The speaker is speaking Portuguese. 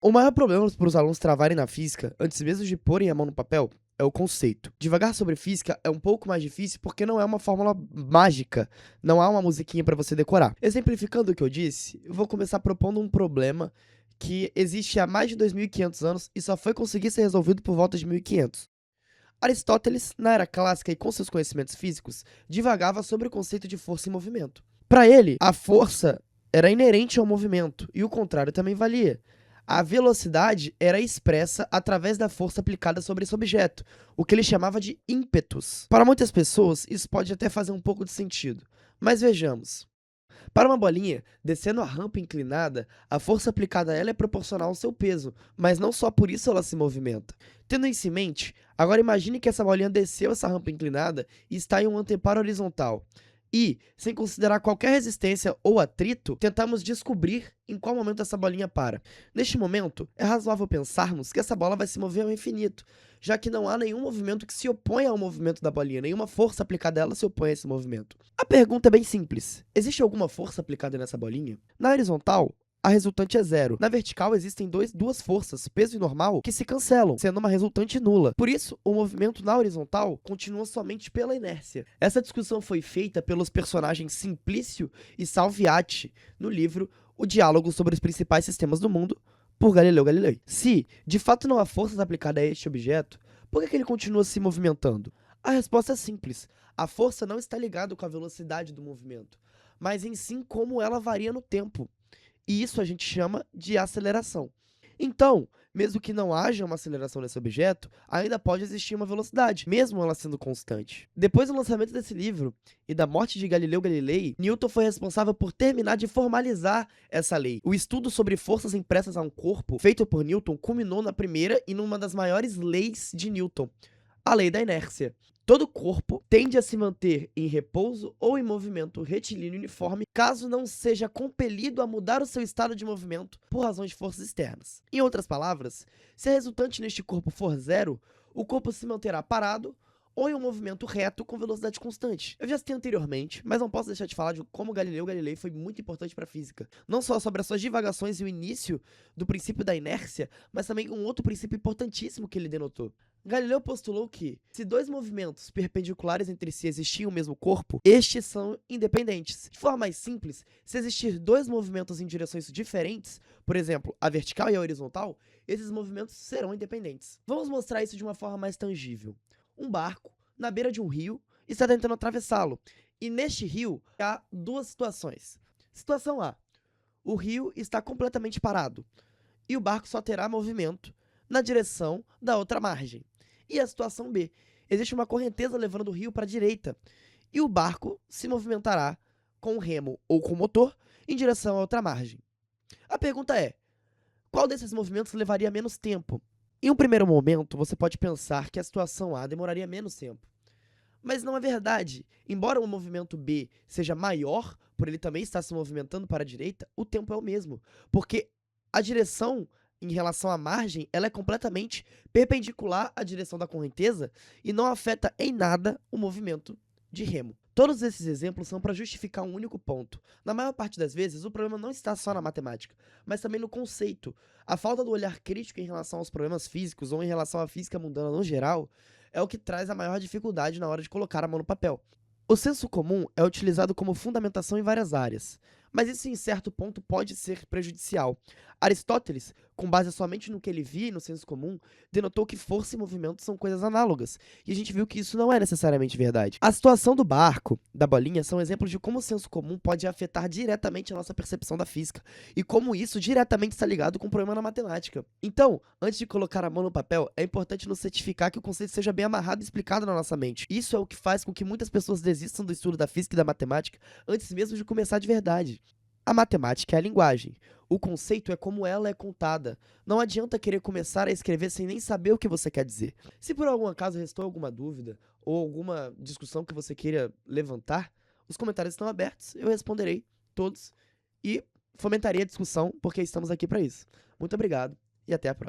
O maior problema para os alunos travarem na física, antes mesmo de porem a mão no papel, é o conceito. Devagar sobre física é um pouco mais difícil porque não é uma fórmula mágica, não há uma musiquinha para você decorar. Exemplificando o que eu disse, eu vou começar propondo um problema que existe há mais de 2.500 anos e só foi conseguir ser resolvido por volta de 1500. Aristóteles, na era clássica e com seus conhecimentos físicos, divagava sobre o conceito de força e movimento. Para ele, a força era inerente ao movimento e o contrário também valia. A velocidade era expressa através da força aplicada sobre esse objeto, o que ele chamava de ímpetus. Para muitas pessoas, isso pode até fazer um pouco de sentido, mas vejamos. Para uma bolinha, descendo a rampa inclinada, a força aplicada a ela é proporcional ao seu peso, mas não só por isso ela se movimenta. Tendo isso em mente, agora imagine que essa bolinha desceu essa rampa inclinada e está em um anteparo horizontal. E, sem considerar qualquer resistência ou atrito, tentamos descobrir em qual momento essa bolinha para. Neste momento, é razoável pensarmos que essa bola vai se mover ao infinito, já que não há nenhum movimento que se oponha ao movimento da bolinha, nenhuma força aplicada a ela se opõe a esse movimento. A pergunta é bem simples: existe alguma força aplicada nessa bolinha? Na horizontal, a resultante é zero. Na vertical, existem duas forças, peso e normal, que se cancelam, sendo uma resultante nula. Por isso, o movimento na horizontal continua somente pela inércia. Essa discussão foi feita pelos personagens Simplício e Salviati no livro O Diálogo sobre os Principais Sistemas do Mundo, por Galileu Galilei. Se, de fato, não há forças aplicadas a este objeto, por que ele continua se movimentando? A resposta é simples. A força não está ligada com a velocidade do movimento, mas em si como ela varia no tempo. E isso a gente chama de aceleração. Então, mesmo que não haja uma aceleração nesse objeto, ainda pode existir uma velocidade, mesmo ela sendo constante. Depois do lançamento desse livro e da morte de Galileu Galilei, Newton foi responsável por terminar de formalizar essa lei. O estudo sobre forças impressas a um corpo, feito por Newton, culminou na primeira e numa das maiores leis de Newton, a lei da inércia. Todo corpo tende a se manter em repouso ou em movimento retilíneo uniforme caso não seja compelido a mudar o seu estado de movimento por razões de forças externas. Em outras palavras, se a resultante neste corpo for zero, o corpo se manterá parado ou em um movimento reto com velocidade constante. Eu já citei anteriormente, mas não posso deixar de falar de como Galileu Galilei foi muito importante para a física. Não só sobre as suas divagações e o início do princípio da inércia, mas também um outro princípio importantíssimo que ele denotou. Galileu postulou que, se dois movimentos perpendiculares entre si existiam o mesmo corpo, estes são independentes. De forma mais simples, se existir dois movimentos em direções diferentes, por exemplo, a vertical e a horizontal, esses movimentos serão independentes. Vamos mostrar isso de uma forma mais tangível. Um barco, na beira de um rio, está tentando atravessá-lo, e neste rio há duas situações. Situação A: o rio está completamente parado, e o barco só terá movimento na direção da outra margem. E a situação B: existe uma correnteza levando o rio para a direita, e o barco se movimentará com o remo ou com o motor em direção à outra margem. A pergunta é: qual desses movimentos levaria menos tempo? Em um primeiro momento, você pode pensar que a situação A demoraria menos tempo. Mas não é verdade. Embora o movimento B seja maior, por ele também estar se movimentando para a direita, o tempo é o mesmo, porque a direção em relação à margem, ela é completamente perpendicular à direção da correnteza e não afeta em nada o movimento de remo. Todos esses exemplos são para justificar um único ponto. Na maior parte das vezes, o problema não está só na matemática, mas também no conceito. A falta do olhar crítico em relação aos problemas físicos ou em relação à física mundana no geral é o que traz a maior dificuldade na hora de colocar a mão no papel. O senso comum é utilizado como fundamentação em várias áreas, mas isso em certo ponto pode ser prejudicial. Aristóteles, com base somente no que ele via e no senso comum, denotou que força e movimento são coisas análogas, e a gente viu que isso não é necessariamente verdade. A situação do barco, da bolinha, são exemplos de como o senso comum pode afetar diretamente a nossa percepção da física, e como isso diretamente está ligado com o problema na matemática. Então, antes de colocar a mão no papel, é importante nos certificar que o conceito seja bem amarrado e explicado na nossa mente. Isso é o que faz com que muitas pessoas desistam do estudo da física e da matemática antes mesmo de começar de verdade. A matemática é a linguagem. O conceito é como ela é contada. Não adianta querer começar a escrever sem nem saber o que você quer dizer. Se por algum acaso restou alguma dúvida ou alguma discussão que você queira levantar, os comentários estão abertos, eu responderei todos e fomentarei a discussão porque estamos aqui para isso. Muito obrigado e até a próxima.